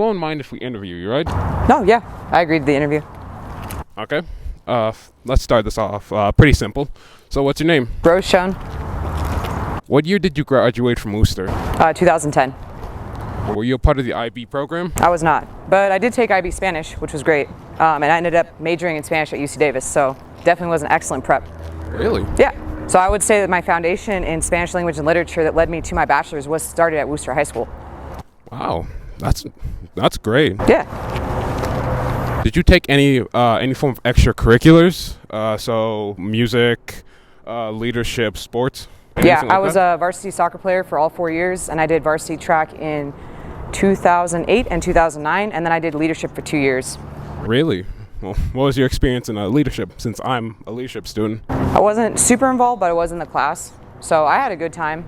won't mind if we interview you, right? No, yeah, I agreed to the interview. Okay. Let's start this off. Pretty simple. So what's your name? Rose Schoen, What year did you graduate from Worcester? 2010. Were you a part of the IB program? I was not, but I did take IB Spanish, which was great. And I ended up majoring in Spanish at UC Davis, so definitely was an excellent prep. Really? Yeah. So I would say that my foundation in Spanish language and literature that led me to my bachelor's was started at Worcester High School. Wow, that's great. Yeah. Did you take any form of extracurriculars? So music, leadership, sports? Yeah, Anything like I was that? a varsity soccer player for all 4 years, and I did varsity track in 2008 and 2009, and then I did leadership for 2 years. Really? Well, what was your experience in leadership, since I'm a leadership student? I wasn't super involved, but I was in the class, so I had a good time.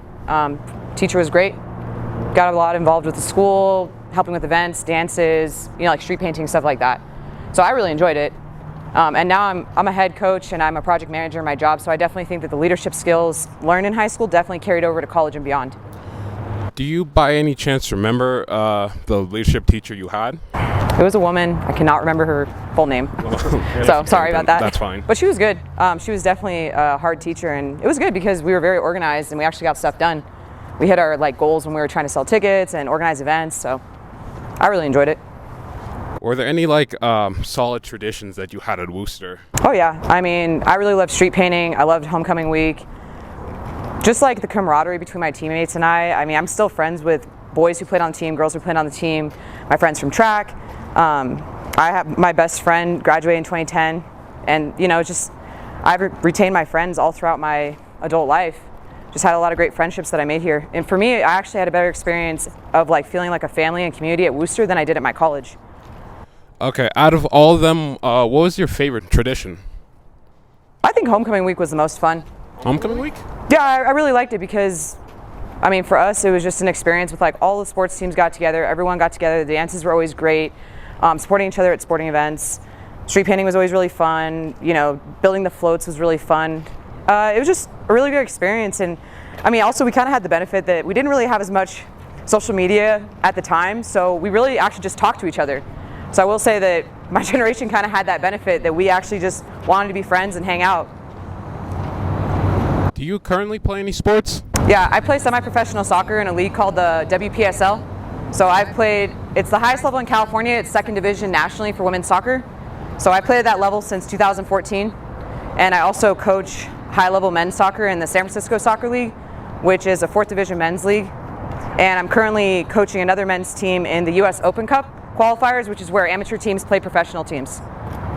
Teacher was great. Got a lot involved with the school, helping with events, dances, like street painting, stuff like that. So I really enjoyed it. And now I'm a head coach and I'm a project manager in my job, so I definitely think that the leadership skills learned in high school definitely carried over to college and beyond. Do you by any chance remember the leadership teacher you had? It was a woman. I cannot remember her full name. So sorry about that. That's fine. But she was good. She was definitely a hard teacher, and it was good because we were very organized and we actually got stuff done. We hit our goals when we were trying to sell tickets and organize events, so I really enjoyed it. Were there any solid traditions that you had at Worcester? Oh yeah, I mean, I really loved street painting. I loved homecoming week. Just like the camaraderie between my teammates and I mean, I'm still friends with boys who played on the team, girls who played on the team, my friends from track. I have my best friend graduated in 2010, and I've retained my friends all throughout my adult life. Just had a lot of great friendships that I made here. And for me, I actually had a better experience of feeling like a family and community at Worcester than I did at my college. Okay, out of all of them, what was your favorite tradition? I think homecoming week was the most fun. Homecoming week? Yeah, I really liked it because, I mean, for us, it was just an experience with all the sports teams got together, everyone got together, the dances were always great, supporting each other at sporting events. Street painting was always really fun, building the floats was really fun. It was just a really good experience, and I mean, also we kind of had the benefit that we didn't really have as much social media at the time, so we really actually just talked to each other. So I will say that my generation kind of had that benefit that we actually just wanted to be friends and hang out. Do you currently play any sports? Yeah, I play semi-professional soccer in a league called the WPSL. So I've played, it's the highest level in California, it's second division nationally for women's soccer. So I played at that level since 2014. And I also coach high-level men's soccer in the San Francisco Soccer League, which is a fourth division men's league. And I'm currently coaching another men's team in the US Open Cup qualifiers, which is where amateur teams play professional teams.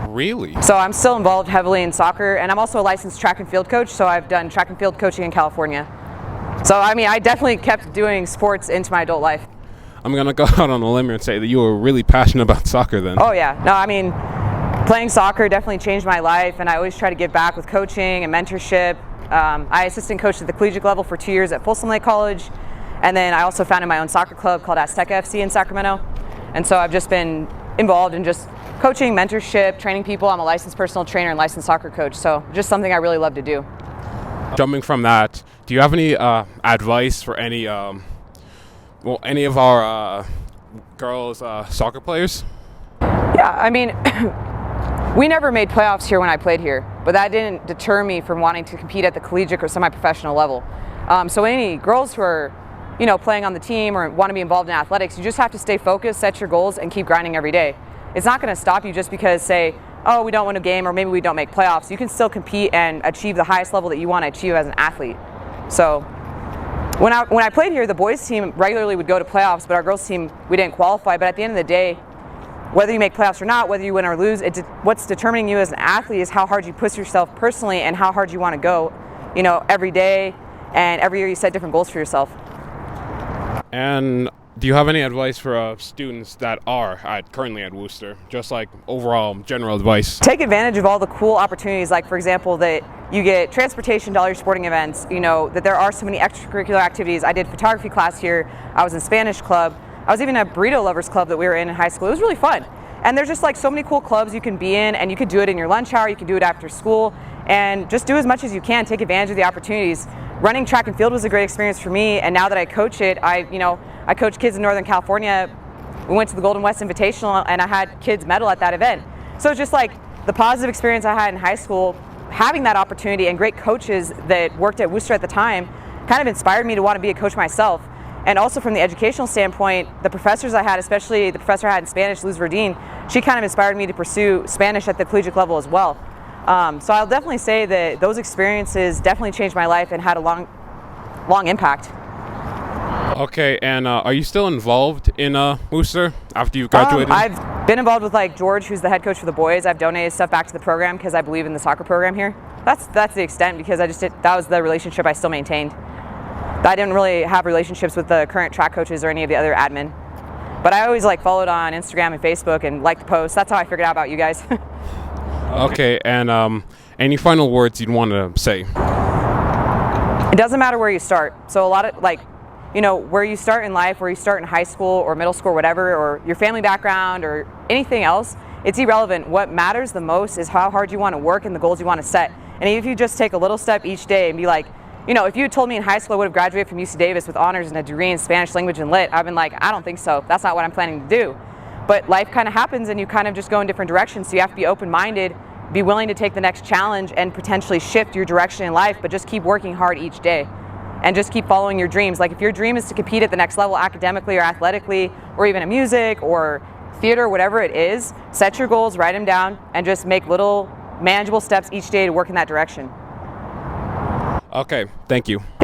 Really? So I'm still involved heavily in soccer, and I'm also a licensed track and field coach, so I've done track and field coaching in California. So I mean, I definitely kept doing sports into my adult life. I'm going to go out on a limb and say that you were really passionate about soccer then. Oh yeah, no, I mean, playing soccer definitely changed my life, and I always try to give back with coaching and mentorship. I assistant coached at the collegiate level for 2 years at Folsom Lake College, and then I also founded my own soccer club called Azteca FC in Sacramento. And so I've just been involved in just coaching, mentorship, training people. I'm a licensed personal trainer and licensed soccer coach, so just something I really love to do. Jumping from that, do you have any advice for any of our girls soccer players? Yeah, I mean, we never made playoffs here when I played here, but that didn't deter me from wanting to compete at the collegiate or semi-professional level. So any girls who are playing on the team or want to be involved in athletics, you just have to stay focused, set your goals, and keep grinding every day. It's not going to stop you just because, say, oh, we don't win a game or maybe we don't make playoffs. You can still compete and achieve the highest level that you want to achieve as an athlete. So when I played here, the boys team regularly would go to playoffs, but our girls team, we didn't qualify. But at the end of the day, whether you make playoffs or not, whether you win or lose, what's determining you as an athlete is how hard you push yourself personally and how hard you want to go, every day, and every year you set different goals for yourself. And do you have any advice for students that are currently at Worcester? Just overall general advice. Take advantage of all the cool opportunities, like for example that you get transportation to all your sporting events, that there are so many extracurricular activities. I did photography class here, I was in Spanish club, I was even a burrito lovers club that we were in high school. It was really fun. And there's just so many cool clubs you can be in, and you could do it in your lunch hour, you can do it after school, and just do as much as you can, take advantage of the opportunities. Running track and field was a great experience for me, and now that I coach it, I coach kids in Northern California We went to the Golden West Invitational, and I had kids medal at that event. So it's just like the positive experience I had in high school, having that opportunity and great coaches that worked at Worcester at the time kind of inspired me to want to be a coach myself. And also from the educational standpoint, the professors I had, especially the professor I had in Spanish, Luz Verdeen, she kind of inspired me to pursue Spanish at the collegiate level as well. So I'll definitely say that those experiences definitely changed my life and had a long impact. Okay, and are you still involved in Worcester after you graduated? I've been involved with like George, who's the head coach for the boys. I've donated stuff back to the program because I believe in the soccer program here. That's the extent, because that was the relationship I still maintained. I didn't really have relationships with the current track coaches or any of the other admin. But I always like followed on Instagram and Facebook and liked the posts. That's how I figured out about you guys. Okay, and any final words you'd want to say? It doesn't matter where you start. So a lot of where you start in life, where you start in high school or middle school or whatever, or your family background or anything else, it's irrelevant. What matters the most is how hard you want to work and the goals you want to set. And if you just take a little step each day and be like, if you had told me in high school I would have graduated from UC Davis with honors and a degree in Spanish language and lit, I've been like, I don't think so. That's not what I'm planning to do. But life kind of happens and you kind of just go in different directions. So you have to be open-minded, be willing to take the next challenge and potentially shift your direction in life, but just keep working hard each day and just keep following your dreams. Like if your dream is to compete at the next level academically or athletically, or even in music or theater, whatever it is, set your goals, write them down, and just make little manageable steps each day to work in that direction. Okay, thank you. Yep.